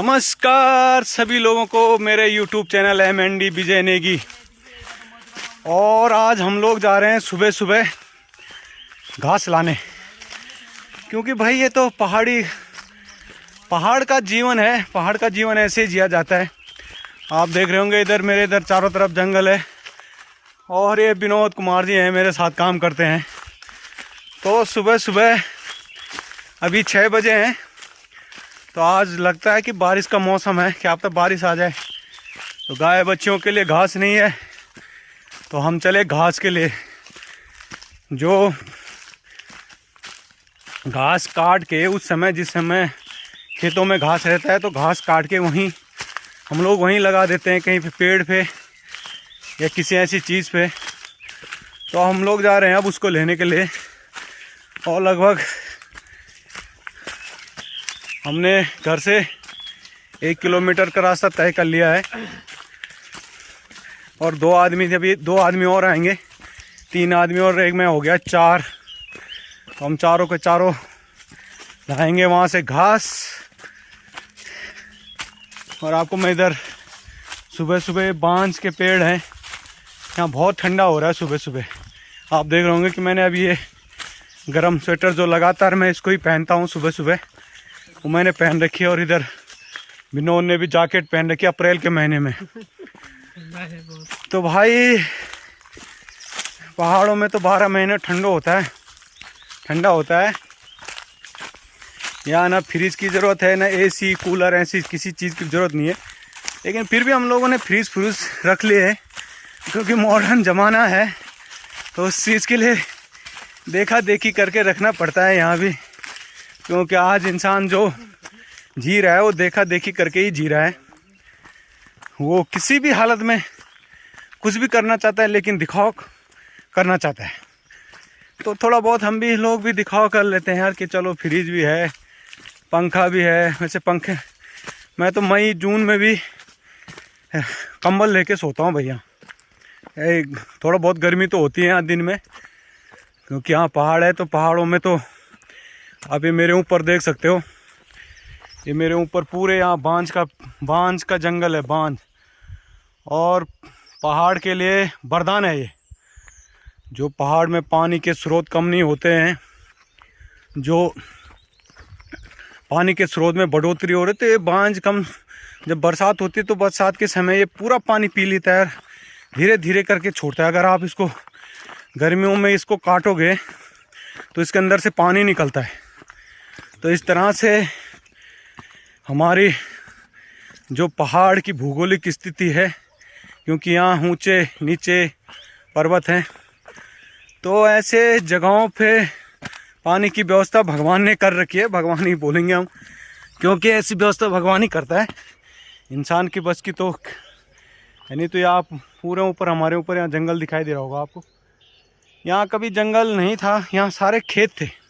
नमस्कार सभी लोगों को मेरे YouTube चैनल MND विजय नेगी। और आज हम लोग जा रहे हैं सुबह सुबह घास लाने, क्योंकि भाई ये तो पहाड़ का जीवन है। पहाड़ का जीवन ऐसे ही जिया जाता है। आप देख रहे होंगे इधर मेरे इधर चारों तरफ जंगल है और ये विनोद कुमार जी हैं, मेरे साथ काम करते हैं। तो सुबह सुबह अभी 6 बजे हैं, तो आज लगता है कि बारिश का मौसम है, क्या पता बारिश आ जाए। तो गाय बच्चियों के लिए घास नहीं है, तो हम चले घास के लिए। जो घास काट के उस समय जिस समय खेतों में घास रहता है, तो घास काट के वहीं हम लोग वहीं लगा देते हैं, कहीं पे पेड़ पे या किसी ऐसी चीज़ पे। तो हम लोग जा रहे हैं अब उसको लेने के लिए। और लगभग हमने घर से 1 किलोमीटर का रास्ता तय कर लिया है। और 2 आदमी और आएंगे, 3 आदमी और एक में हो गया 4। तो हम चारों के चारों लाएंगे वहाँ से घास। और आपको मैं इधर सुबह सुबह बांज के पेड़ हैं, यहाँ बहुत ठंडा हो रहा है सुबह सुबह। आप देख रहे होंगे कि मैंने अभी ये गरम स्वेटर जो लगातार मैं इसको ही पहनता हूँ सुबह सुबह, वो मैंने पहन रखी है। और इधर विनोद ने भी जैकेट पहन रखी है अप्रैल के महीने में। तो भाई पहाड़ों में तो 12 महीने ठंडा होता है। यहाँ ना फ्रिज की ज़रूरत है, ना AC कूलर ऐसी किसी चीज़ की ज़रूरत नहीं है। लेकिन फिर भी हम लोगों ने फ्रिज रख लिए है, क्योंकि मॉडर्न ज़माना है, तो उस चीज़ के लिए देखा देखी करके रखना पड़ता है यहाँ भी। क्योंकि आज इंसान जो जी रहा है वो देखा देखी करके ही जी रहा है। वो किसी भी हालत में कुछ भी करना चाहता है, लेकिन दिखाव करना चाहता है। तो थोड़ा बहुत हम भी लोग भी दिखाव कर लेते हैं यार, कि चलो फ्रिज भी है, पंखा भी है। वैसे पंखे मैं तो मई जून में भी कंबल लेके सोता हूँ भैया। थोड़ा बहुत गर्मी तो होती है यहाँ दिन में, क्योंकि यहाँ पहाड़ है। तो पहाड़ों में तो आप ये मेरे ऊपर देख सकते हो, ये मेरे ऊपर पूरे यहाँ बांज का जंगल है, बांज। और पहाड़ के लिए वरदान है ये। जो पहाड़ में पानी के स्रोत कम नहीं होते हैं, जो पानी के स्रोत में बढ़ोतरी हो रही, तो ये बांज कम, जब बरसात होती है तो बरसात के समय ये पूरा पानी पी लेता है, धीरे धीरे करके छोड़ता है। अगर आप इसको गर्मियों में इसको काटोगे तो इसके अंदर से पानी निकलता है। तो इस तरह से हमारी जो पहाड़ की भौगोलिक स्थिति है, क्योंकि यहाँ ऊंचे नीचे पर्वत हैं, तो ऐसे जगहों पे पानी की व्यवस्था भगवान ने कर रखी है। भगवान ही बोलेंगे हम, क्योंकि ऐसी व्यवस्था भगवान ही करता है, इंसान की बस की तो है नहीं। तो ये आप पूरे ऊपर हमारे ऊपर यहाँ जंगल दिखाई दे रहा होगा आपको। यहाँ कभी जंगल नहीं था, यहाँ सारे खेत थे।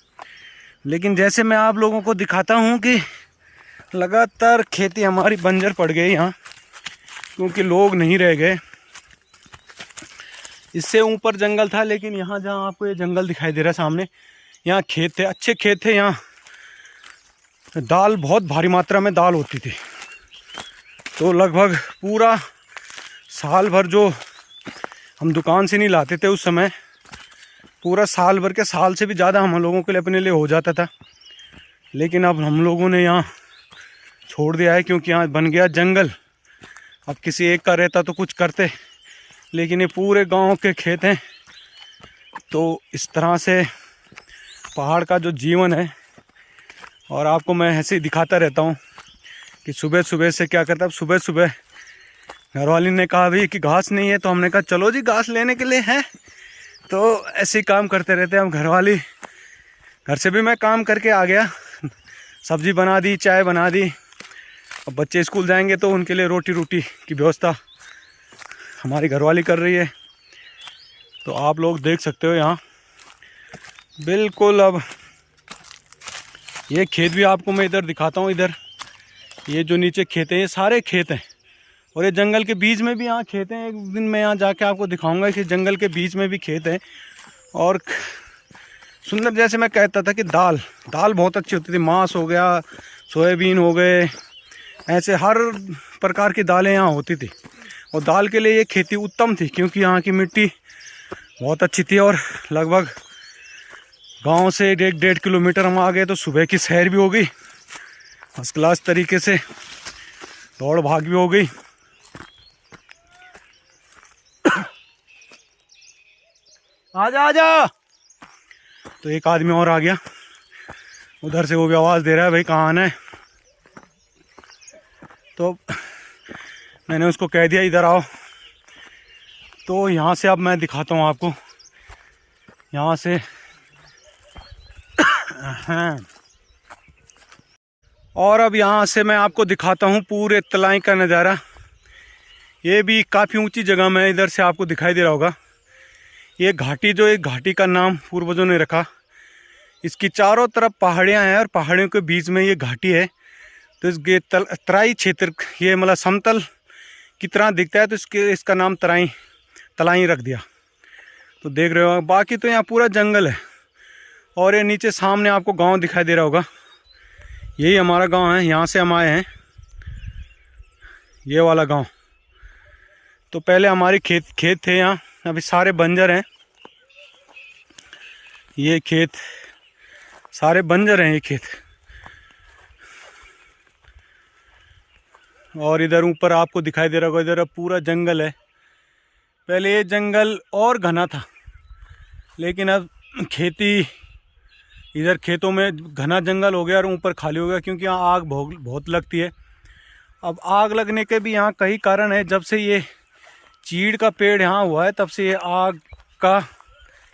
लेकिन जैसे मैं आप लोगों को दिखाता हूँ कि लगातार खेती हमारी बंजर पड़ गई यहाँ, क्योंकि लोग नहीं रह गए। इससे ऊपर जंगल था, लेकिन यहाँ जहाँ आपको ये जंगल दिखाई दे रहा है सामने, यहाँ खेत थे, अच्छे खेत थे। यहाँ दाल बहुत भारी मात्रा में दाल होती थी। तो लगभग पूरा साल भर जो हम दुकान से नहीं लाते थे उस समय, पूरा साल भर के साल से भी ज़्यादा हम लोगों के लिए अपने लिए हो जाता था। लेकिन अब हम लोगों ने यहाँ छोड़ दिया है, क्योंकि यहाँ बन गया जंगल। अब किसी एक का रहता तो कुछ करते, लेकिन ये पूरे गांव के खेत हैं। तो इस तरह से पहाड़ का जो जीवन है, और आपको मैं ऐसे ही दिखाता रहता हूँ कि सुबह सुबह से क्या करता है। सुबह सुबह घरवाली ने कहा भी कि घास नहीं है, तो हमने कहा चलो जी घास लेने के लिए है। तो ऐसे ही काम करते रहते हैं हम। घरवाली घर से भी मैं काम करके आ गया, सब्जी बना दी, चाय बना दी। अब बच्चे स्कूल जाएंगे तो उनके लिए रोटी की व्यवस्था हमारी घरवाली कर रही है। तो आप लोग देख सकते हो यहाँ बिल्कुल। अब ये खेत भी आपको मैं इधर दिखाता हूँ। इधर ये जो नीचे खेत हैं, ये सारे खेत हैं। और ये जंगल के बीच में भी यहाँ खेत हैं। एक दिन मैं यहाँ जाके आपको दिखाऊंगा कि जंगल के बीच में भी खेत हैं। और सुंदर, जैसे मैं कहता था कि दाल बहुत अच्छी होती थी। मांस हो गया, सोयाबीन हो गए, ऐसे हर प्रकार की दालें यहाँ होती थी। और दाल के लिए ये खेती उत्तम थी क्योंकि यहाँ की मिट्टी बहुत अच्छी थी। और लगभग गांव से 1.5 किलोमीटर हम आ गए तो सुबह की सैर भी हो गई फर्स्ट क्लास तरीके से, दौड़ भाग भी हो गई। आजा आजा। तो एक आदमी और आ गया उधर से, वो भी आवाज़ दे रहा है भाई कहाँ आना है। तो मैंने उसको कह दिया इधर आओ। तो यहाँ से अब मैं दिखाता हूँ आपको, यहाँ से और अब यहाँ से मैं आपको दिखाता हूँ पूरे तलाई का नज़ारा। ये भी काफ़ी ऊंची जगह में, इधर से आपको दिखाई दे रहा होगा। ये घाटी, जो एक घाटी का नाम पूर्वजों ने रखा। इसकी चारों तरफ पहाड़ियाँ हैं और पहाड़ियों के बीच में ये घाटी है। तो इसके तराई क्षेत्र, ये मतलब समतल की तरह दिखता है, तो इसका नाम तलाई रख दिया। तो देख रहे हो, बाकी तो यहाँ पूरा जंगल है। और ये नीचे सामने आपको गांव दिखाई दे रहा होगा, यही हमारा गांव है, यहाँ से हम आए हैं, ये वाला गांव। तो पहले हमारे खेत थे यहाँ, अभी सारे बंजर हैं। ये खेत सारे बंजर हैं, ये खेत। और इधर ऊपर आपको दिखाई दे रहा होगा, इधर अब पूरा जंगल है। पहले ये जंगल और घना था, लेकिन अब खेती, इधर खेतों में घना जंगल हो गया और ऊपर खाली हो गया क्योंकि यहाँ आग बहुत लगती है। अब आग लगने के भी यहाँ कई कारण है। जब से ये चीड़ का पेड़ यहाँ हुआ है तब से ये आग का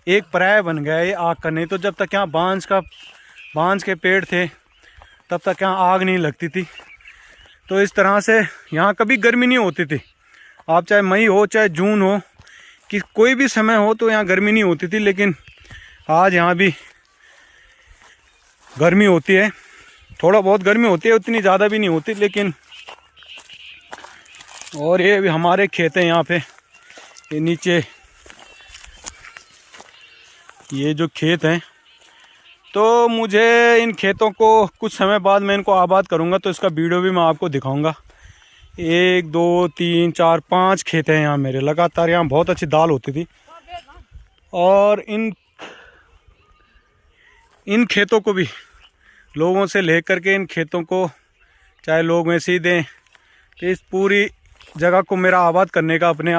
एक पर्याय बन गया है ये आग का। नहीं तो जब तक यहाँ बांज के पेड़ थे तब तक यहाँ आग नहीं लगती थी। तो इस तरह से यहाँ कभी गर्मी नहीं होती थी। आप चाहे मई हो चाहे जून हो, कि कोई भी समय हो, तो यहाँ गर्मी नहीं होती थी। लेकिन आज यहाँ भी गर्मी होती है, थोड़ा बहुत गर्मी होती है, उतनी ज़्यादा भी नहीं होती। लेकिन और ये भी हमारे खेत हैं यहाँ पे, ये नीचे ये जो खेत हैं। तो मुझे इन खेतों को कुछ समय बाद मैं इनको आबाद करूँगा, तो इसका वीडियो भी मैं आपको दिखाऊँगा। 1 2 3 4 5 खेत हैं यहाँ मेरे लगातार। यहाँ बहुत अच्छी दाल होती थी। और इन खेतों को भी लोगों से लेकर के, इन खेतों को चाहे लोग वैसे ही दें, तो इस पूरी जगह को मेरा आबाद करने का, अपने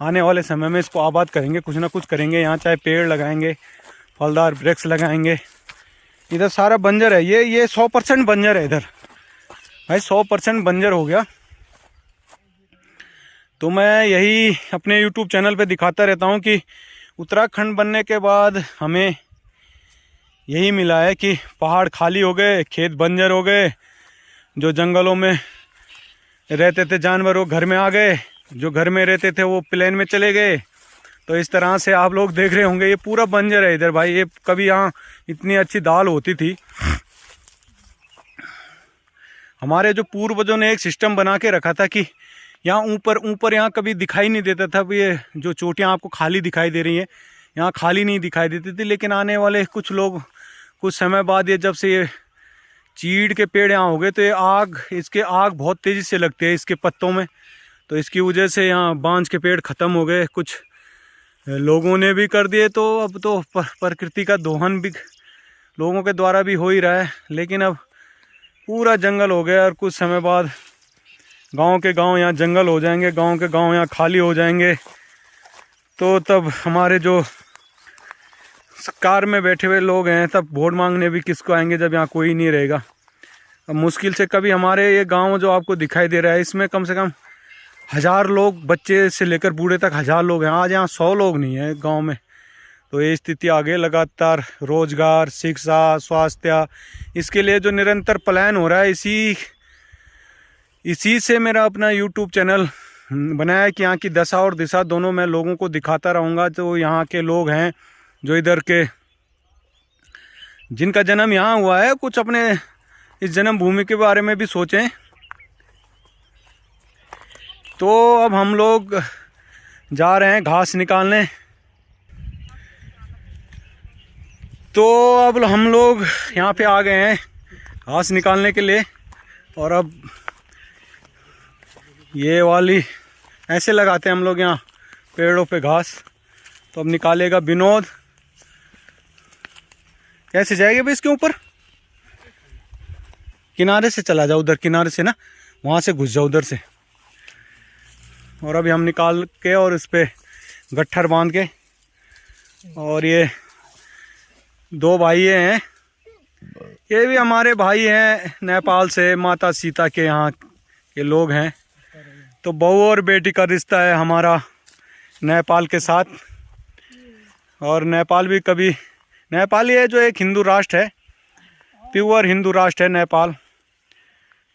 आने वाले समय में इसको आबाद करेंगे, कुछ ना कुछ करेंगे। यहाँ चाहे पेड़ लगाएंगे, फलदार वृक्ष लगाएंगे। इधर सारा बंजर है, ये 100% बंजर है इधर भाई, 100% बंजर हो गया। तो मैं यही अपने YouTube चैनल पे दिखाता रहता हूँ कि उत्तराखंड बनने के बाद हमें यही मिला है कि पहाड़ खाली हो गए, खेत बंजर हो गए, जो जंगलों में रहते थे जानवर वो घर में आ गए, जो घर में रहते थे वो प्लेन में चले गए। तो इस तरह से आप लोग देख रहे होंगे ये पूरा बंजर है इधर भाई। ये कभी यहाँ इतनी अच्छी दाल होती थी। हमारे जो पूर्वजों ने एक सिस्टम बना के रखा था कि यहाँ ऊपर यहाँ कभी दिखाई नहीं देता था। ये जो चोटियाँ आपको खाली दिखाई दे रही हैं, यहाँ खाली नहीं दिखाई देती थी। लेकिन आने वाले कुछ लोग, कुछ समय बाद, ये जब से ये चीड़ के पेड़ यहाँ हो गए, तो ये इसके आग बहुत तेज़ी से लगते हैं इसके पत्तों में। तो इसकी वजह से यहाँ बांज के पेड़ ख़त्म हो गए, कुछ लोगों ने भी कर दिए। तो अब तो प्रकृति का दोहन भी लोगों के द्वारा भी हो ही रहा है। लेकिन अब पूरा जंगल हो गया और कुछ समय बाद गांव के गांव यहाँ जंगल हो जाएंगे, गांव के गांव यहाँ खाली हो जाएंगे। तो तब हमारे जो सरकार में बैठे हुए लोग हैं, तब वोट मांगने भी किसको आएंगे जब यहाँ कोई नहीं रहेगा। अब मुश्किल से कभी हमारे ये गांव जो आपको दिखाई दे रहा है, इसमें कम से कम 1000 लोग, बच्चे से लेकर बूढ़े तक 1000 लोग हैं। आज यहाँ 100 लोग नहीं हैं गांव में। तो ये स्थिति आगे लगातार रोजगार, शिक्षा, स्वास्थ्य, इसके लिए जो निरंतर प्लान हो रहा है, इसी से मेरा अपना YouTube चैनल बनाया है कि यहाँ की दशा और दिशा दोनों मैं लोगों को दिखाता रहूँगा। जो यहाँ के लोग हैं, जो इधर के, जिनका जन्म यहाँ हुआ है, कुछ अपने इस जन्मभूमि के बारे में भी सोचें। तो अब हम लोग जा रहे हैं घास निकालने। तो अब हम लोग यहाँ पे आ गए हैं घास निकालने के लिए। और अब ये वाली ऐसे लगाते हैं हम लोग यहाँ पेड़ों पे घास। तो अब निकालेगा विनोद। कैसे जाएगी भाई इसके ऊपर? किनारे से चला जाओ, उधर किनारे से ना, वहाँ से घुस जाओ उधर से। और अभी हम निकाल के और इस पर गट्ठर बांध के, और ये 2 भाई हैं, ये भी हमारे भाई हैं नेपाल से, माता सीता के यहाँ के लोग हैं। तो बहू और बेटी का रिश्ता है हमारा नेपाल के साथ। और नेपाल भी कभी, नेपाल ही है जो एक हिंदू राष्ट्र है, प्योर हिंदू राष्ट्र है नेपाल।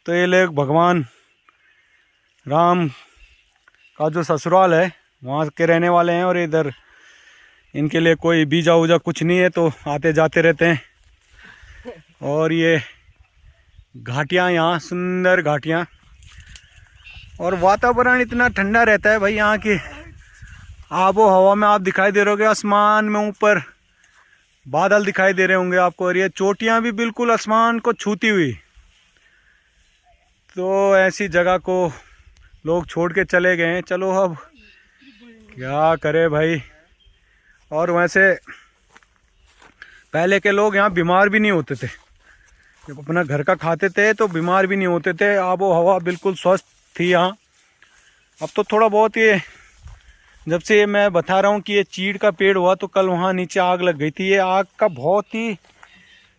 तो ये लोग भगवान राम का जो ससुराल है वहाँ के रहने वाले हैं, और इधर इनके लिए कोई वीजा वूजा कुछ नहीं है, तो आते जाते रहते हैं। और ये घाटियाँ, यहाँ सुंदर घाटियाँ, और वातावरण इतना ठंडा रहता है भाई यहाँ की। आबो हवा में आप दिखाई दे रहोगे, आसमान में ऊपर बादल दिखाई दे रहे होंगे आपको, और ये चोटियाँ भी बिल्कुल आसमान को छूती हुई। तो ऐसी जगह को लोग छोड़ के चले गए हैं। चलो अब क्या करे भाई। और वैसे पहले के लोग यहाँ बीमार भी नहीं होते थे, जब अपना घर का खाते थे तो बीमार भी नहीं होते थे। आबो हवा बिल्कुल स्वस्थ थी यहाँ। अब तो थोड़ा बहुत ये, जब से ये मैं बता रहा हूँ कि ये चीड़ का पेड़ हुआ, तो कल वहाँ नीचे आग लग गई थी। ये आग का बहुत ही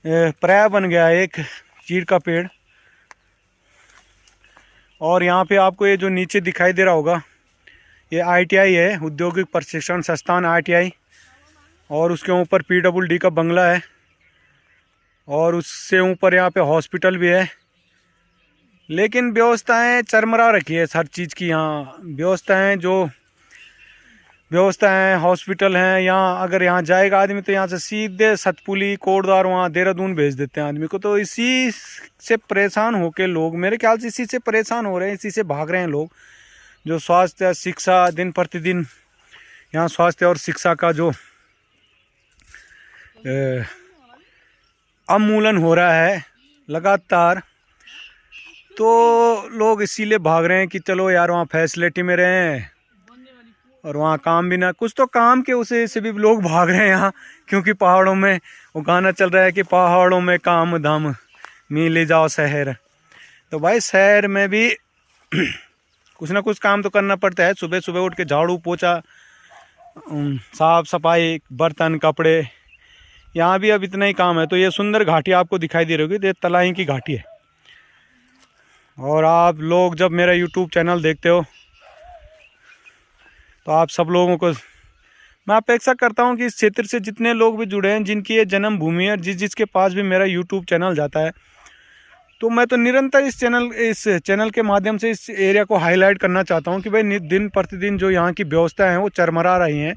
पर्याय बन गया है एक चीड़ का पेड़। और यहाँ पे आपको ये जो नीचे दिखाई दे रहा होगा, ये ITI है, औद्योगिक प्रशिक्षण संस्थान ITI। और उसके ऊपर PWD का बंगला है, और उससे ऊपर यहाँ पे हॉस्पिटल भी है। लेकिन व्यवस्थाएं चरमरा रखी है हर चीज़ की यहाँ। व्यवस्थाएं जो व्यवस्थाएं हॉस्पिटल हैं यहाँ, अगर यहाँ जाएगा आदमी तो यहाँ से सीधे सतपुली कोटद्वार वहाँ देहरादून भेज देते हैं आदमी को। तो इसी से परेशान होके लोग, मेरे ख्याल से इसी से परेशान हो रहे हैं, इसी से भाग रहे हैं लोग। जो स्वास्थ्य शिक्षा दिन प्रतिदिन यहाँ स्वास्थ्य और शिक्षा का जो अवमूलन हो रहा है लगातार, तो लोग इसीलिए भाग रहे हैं कि चलो यार वहाँ फैसिलिटी में रहें और वहाँ काम भी ना, कुछ तो काम के उसे से भी लोग भाग रहे हैं यहाँ। क्योंकि पहाड़ों में वो गाना चल रहा है कि पहाड़ों में काम धाम मिल जाओ शहर। तो भाई शहर में भी कुछ ना कुछ काम तो करना पड़ता है। सुबह सुबह उठ के झाड़ू पोछा, साफ सफाई, बर्तन कपड़े, यहाँ भी अब इतना ही काम है। तो ये सुंदर घाटी आपको दिखाई दे रही होगी, ये तलाई की घाटी है। और आप लोग जब मेरा YouTube चैनल देखते हो तो आप सब लोगों को मैं अपेक्षा करता हूं कि इस क्षेत्र से जितने लोग भी जुड़े हैं, जिनकी ये जन्मभूमि है, जिसके पास भी मेरा YouTube चैनल जाता है, तो मैं तो निरंतर इस चैनल के माध्यम से इस एरिया को हाईलाइट करना चाहता हूं कि भाई दिन प्रतिदिन जो यहाँ की व्यवस्था है वो चरमरा रही हैं।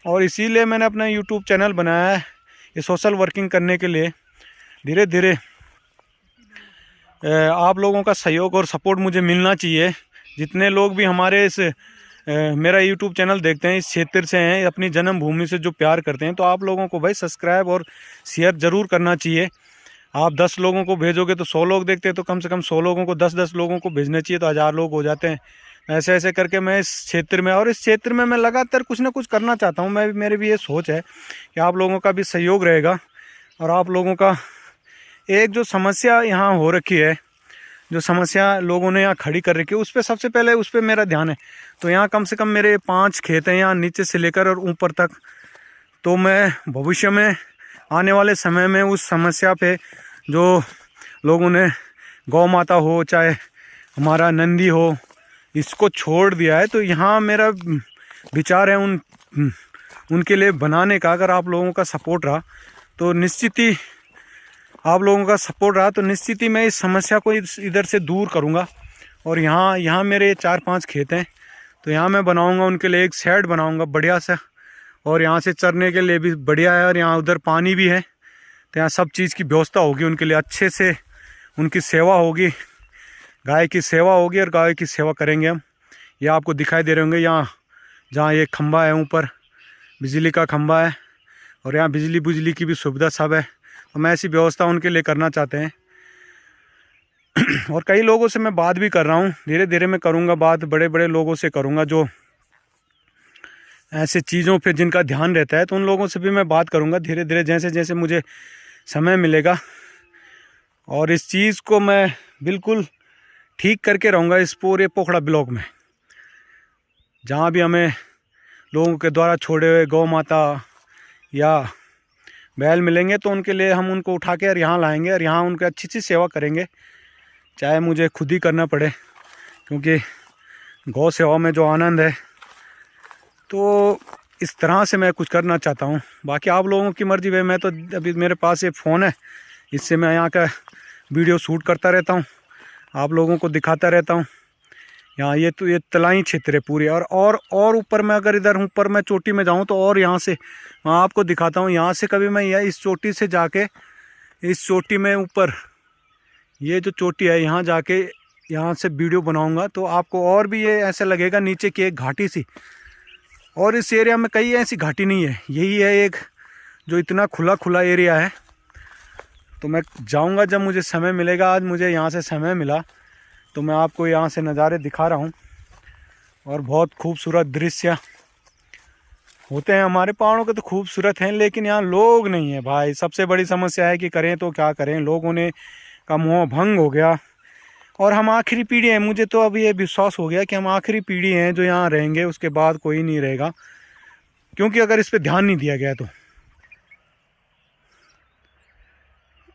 और इसीलिए मैंने अपना YouTube चैनल बनाया है, ये सोशल वर्किंग करने के लिए। धीरे धीरे आप लोगों का सहयोग और सपोर्ट मुझे मिलना चाहिए। जितने लोग भी हमारे इस मेरा YouTube चैनल देखते हैं, इस क्षेत्र से हैं, अपनी जन्मभूमि से जो प्यार करते हैं, तो आप लोगों को भाई सब्सक्राइब और शेयर ज़रूर करना चाहिए। आप 10 लोगों को भेजोगे तो 100 लोग देखते हैं, तो कम से कम 100 लोगों को 10-10 लोगों को भेजने चाहिए, तो 1000 लोग हो जाते हैं। ऐसे ऐसे करके मैं इस क्षेत्र में, और इस क्षेत्र में मैं लगातार कुछ ना कुछ करना चाहता हूँ। मेरी भी ये सोच है कि आप लोगों का भी सहयोग रहेगा, और आप लोगों का एक जो समस्या यहाँ हो रखी है, जो समस्या लोगों ने यहाँ खड़ी कर रखी है, उस पर सबसे पहले उस पर मेरा ध्यान है। तो यहाँ कम से कम मेरे 5 खेत हैं यहाँ नीचे से लेकर और ऊपर तक। तो मैं भविष्य में आने वाले समय में उस समस्या पे, जो लोगों ने गौ माता हो चाहे हमारा नंदी हो, इसको छोड़ दिया है, तो यहाँ मेरा विचार है उनके लिए बनाने का। अगर आप लोगों का सपोर्ट रहा तो निश्चित ही मैं इस समस्या को इधर से दूर करूँगा। और यहाँ मेरे 4-5 खेत हैं, तो यहाँ मैं बनाऊँगा उनके लिए एक शेड बनाऊँगा बढ़िया सा, और यहाँ से चरने के लिए भी बढ़िया है, और यहाँ उधर पानी भी है, तो यहाँ सब चीज़ की व्यवस्था होगी उनके लिए। अच्छे से उनकी सेवा होगी, गाय की सेवा होगी, और गाय की सेवा करेंगे हम। ये आपको दिखाई दे रहे होंगे यहाँ, जहाँ ये खंबा है ऊपर, बिजली का खंबा है, और यहाँ बिजली की भी सुविधा सब है। तो मैं ऐसी व्यवस्था उनके लिए करना चाहते हैं। और कई लोगों से मैं बात भी कर रहा हूँ, धीरे धीरे मैं करूँगा बात, बड़े बड़े लोगों से करूँगा जो ऐसे चीज़ों पे जिनका ध्यान रहता है, तो उन लोगों से भी मैं बात करूँगा धीरे धीरे जैसे जैसे मुझे समय मिलेगा। और इस चीज़ को मैं बिल्कुल ठीक करके रहूँगा इस पूरे पोखड़ा ब्लॉक में। जहाँ भी हमें लोगों के द्वारा छोड़े हुए गौ माता या बैल मिलेंगे तो उनके लिए हम उनको उठा के और यहाँ लाएंगे और यहाँ उनकी अच्छी सी सेवा करेंगे, चाहे मुझे खुद ही करना पड़े, क्योंकि गौ सेवा में जो आनंद है, तो इस तरह से मैं कुछ करना चाहता हूँ। बाकी आप लोगों की मर्जी है। मैं तो अभी मेरे पास ये फ़ोन है, इससे मैं यहाँ का वीडियो शूट करता रहता हूँ, आप लोगों को दिखाता रहता हूँ। यहाँ ये तलाई क्षेत्र है पूरी, और ऊपर मैं अगर इधर ऊपर मैं चोटी में जाऊँ तो और यहाँ से मैं आपको दिखाता हूँ। यहाँ से कभी मैं इस चोटी से जाके इस चोटी में ऊपर ये जो चोटी है यहाँ जाके यहाँ से वीडियो बनाऊँगा तो आपको और भी ये ऐसा लगेगा नीचे की एक घाटी सी। और इस एरिया में कई ऐसी घाटी नहीं है, यही है एक जो इतना खुला खुला एरिया है। तो मैं जाऊँगा जब मुझे समय मिलेगा। आज मुझे यहाँ से समय मिला तो मैं आपको यहाँ से नज़ारे दिखा रहा हूँ। और बहुत खूबसूरत दृश्य होते हैं हमारे पहाड़ों के, तो खूबसूरत हैं, लेकिन यहाँ लोग नहीं है भाई। सबसे बड़ी समस्या है कि करें तो क्या करें, लोगों ने का मोह भंग हो गया और हम आखिरी पीढ़ी हैं। मुझे तो अब ये विश्वास हो गया कि हम आखिरी पीढ़ी हैं जो यहाँ रहेंगे, उसके बाद कोई नहीं रहेगा। क्योंकि अगर इस पर ध्यान नहीं दिया गया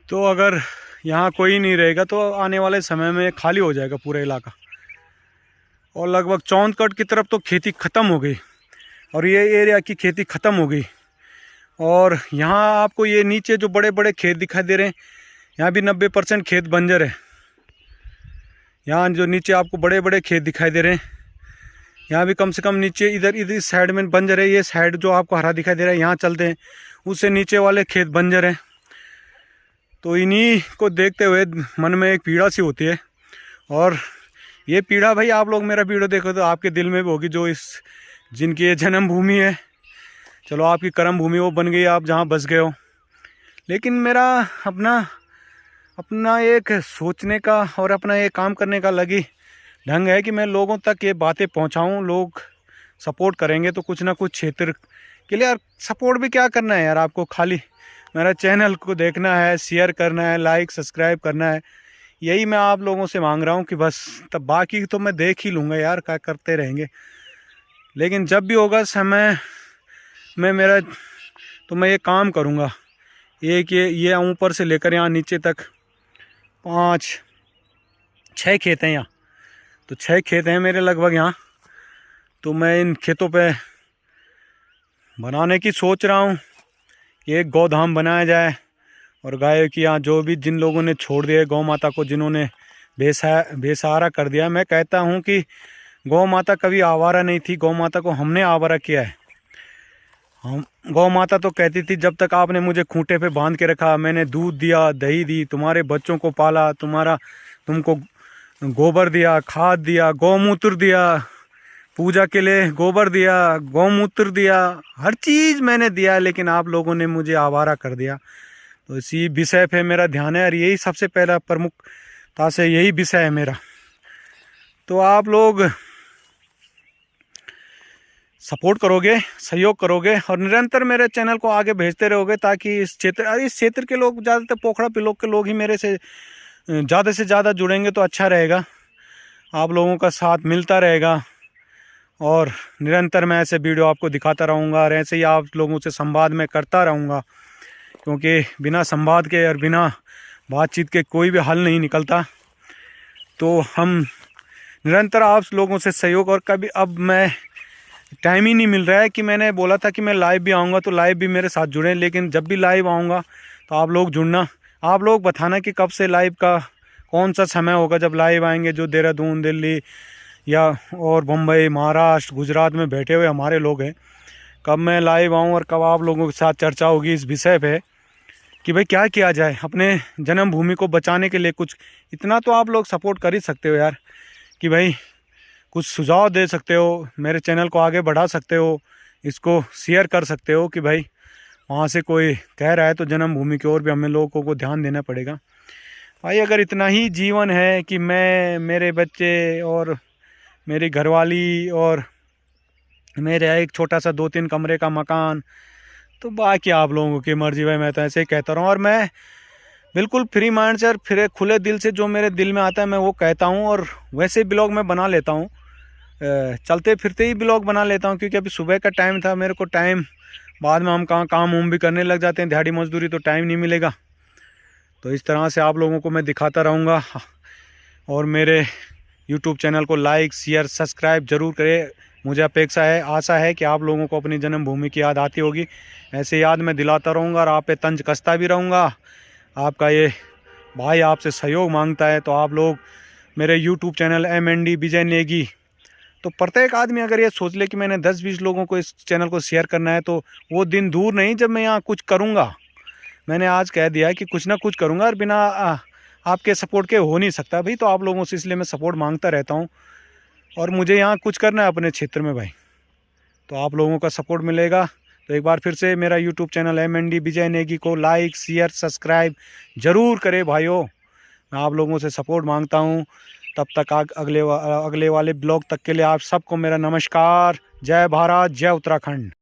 तो अगर यहाँ कोई नहीं रहेगा तो आने वाले समय में खाली हो जाएगा पूरा इलाका। और लगभग चौंतकट की तरफ तो खेती ख़त्म हो गई और ये एरिया की खेती ख़त्म हो गई। और यहाँ आपको ये नीचे जो बड़े बड़े खेत दिखाई दे रहे हैं, यहाँ भी 90% खेत बंजर है। यहाँ जो नीचे आपको बड़े बड़े खेत दिखाई दे रहे हैं, यहाँ भी कम से कम नीचे इधर इस साइड में बंजर है। ये साइड जो आपको हरा दिखाई दे रहा है, यहाँ चलते हैं, उससे नीचे वाले खेत बंजर हैं। तो इन्हीं को देखते हुए मन में एक पीड़ा सी होती है। और ये पीड़ा भाई आप लोग मेरा वीडियो देखो तो आपके दिल में भी होगी, जो जिनकी ये जन्मभूमि है। चलो आपकी कर्म भूमि वो बन गई, आप जहाँ बस गए हो। लेकिन मेरा अपना एक सोचने का और अपना एक काम करने का अलग ही ढंग है कि मैं लोगों तक ये बातें पहुँचाऊँ। लोग सपोर्ट करेंगे तो कुछ ना कुछ क्षेत्र के लिए। यार सपोर्ट भी क्या करना है यार, आपको खाली मेरा चैनल को देखना है, शेयर करना है, लाइक सब्सक्राइब करना है। यही मैं आप लोगों से मांग रहा हूँ कि बस, तब बाकी तो मैं देख ही लूँगा यार, क्या करते रहेंगे। लेकिन जब भी होगा समय में मेरा, तो मैं ये काम करूँगा। ये ऊपर से लेकर यहाँ नीचे तक 5-6 खेत हैं यहाँ, तो 6 खेत हैं मेरे लगभग यहाँ। तो मैं इन खेतों पे बनाने की सोच रहा हूँ कि एक गौधाम बनाया जाए। और गाय की यहाँ जो भी जिन लोगों ने छोड़ दिया गौ माता को, जिन्होंने बेसहारा कर दिया, मैं कहता हूँ कि गौ माता कभी आवारा नहीं थी, गौ माता को हमने आवारा किया है। हम गौ माता तो कहती थी जब तक आपने मुझे खूंटे पे बांध के रखा, मैंने दूध दिया, दही दी, तुम्हारे बच्चों को पाला, तुमको गोबर दिया, खाद दिया, गौमूत्र दिया, पूजा के लिए गोबर दिया, गौमूत्र दिया, हर चीज़ मैंने दिया, लेकिन आप लोगों ने मुझे आवारा कर दिया। तो इसी विषय पे मेरा ध्यान है और यही सबसे पहला प्रमुखता से यही विषय है मेरा। तो आप लोग सपोर्ट करोगे, सहयोग करोगे और निरंतर मेरे चैनल को आगे भेजते रहोगे, ताकि इस क्षेत्र के लोग, ज़्यादातर पोखड़ा ब्लॉक के लोग ही मेरे से ज़्यादा जुड़ेंगे तो अच्छा रहेगा। आप लोगों का साथ मिलता रहेगा और निरंतर मैं ऐसे वीडियो आपको दिखाता रहूँगा और ऐसे ही आप लोगों से संवाद में करता रहूँगा। क्योंकि बिना संवाद के और बिना बातचीत के कोई भी हल नहीं निकलता। तो हम निरंतर आप लोगों से सहयोग, और कभी अब मैं टाइम ही नहीं मिल रहा है कि मैंने बोला था कि मैं लाइव भी आऊँगा तो लाइव भी मेरे साथ जुड़ें, लेकिन जब भी लाइव आऊँगा तो आप लोग जुड़ना, आप लोग बताना कि कब से लाइव का कौन सा समय होगा जब लाइव आएंगे। जो देहरादून, दिल्ली या और मुंबई, महाराष्ट्र, गुजरात में बैठे हुए हमारे लोग हैं, कब मैं लाइव आऊँ और कब आप लोगों के साथ चर्चा होगी इस विषय पे कि भाई क्या किया जाए अपने जन्मभूमि को बचाने के लिए। कुछ इतना तो आप लोग सपोर्ट कर ही सकते हो यार, कि भाई कुछ सुझाव दे सकते हो, मेरे चैनल को आगे बढ़ा सकते हो, इसको शेयर कर सकते हो कि भाई वहाँ से कोई कह रहा है तो जन्मभूमि की ओर भी हमें लोगों को ध्यान देना पड़ेगा। भाई अगर इतना ही जीवन है कि मैं, मेरे बच्चे और मेरी घरवाली और मेरे एक छोटा सा 2-3 कमरे का मकान, तो बाकी आप लोगों की मर्जी भाई। मैं तो ऐसे ही कहता रहूँ और मैं बिल्कुल फ्री माइंड से और फिर खुले दिल से जो मेरे दिल में आता है मैं वो कहता हूँ, और वैसे ब्लॉग मैं बना लेता हूँ, चलते फिरते ही ब्लॉग बना लेता हूँ, क्योंकि अभी सुबह का टाइम था, मेरे को टाइम, बाद में हम कहाँ काम उम भी करने लग जाते हैं, दिहाड़ी मजदूरी, तो टाइम नहीं मिलेगा। तो इस तरह से आप लोगों को मैं दिखाता रहूँगा, और मेरे यूट्यूब चैनल को लाइक शेयर सब्सक्राइब ज़रूर करें। मुझे अपेक्षा है, आशा है कि आप लोगों को अपनी जन्मभूमि की याद आती होगी। ऐसे याद मैं दिलाता रहूँगा और आप पे तंज कसता भी रहूँगा। आपका ये भाई आपसे सहयोग मांगता है, तो आप लोग मेरे यूट्यूब चैनल MND विजय नेगी, तो प्रत्येक आदमी अगर ये सोच ले कि मैंने 10-20 लोगों को इस चैनल को शेयर करना है, तो वो दिन दूर नहीं जब मैं यहाँ कुछ करूँगा। मैंने आज कह दिया है कि कुछ ना कुछ करूँगा, और बिना आपके सपोर्ट के हो नहीं सकता भाई। तो आप लोगों से इसलिए मैं सपोर्ट मांगता रहता हूँ, और मुझे यहाँ कुछ करना है अपने क्षेत्र में भाई, तो आप लोगों का सपोर्ट मिलेगा। तो एक बार फिर से मेरा यूट्यूब चैनल MND विजय नेगी को लाइक शेयर सब्सक्राइब ज़रूर करें भाइयों। मैं आप लोगों से सपोर्ट मांगता हूँ। तब तक अगले वाले ब्लॉग तक के लिए आप सबको मेरा नमस्कार। जय भारत, जय उत्तराखंड।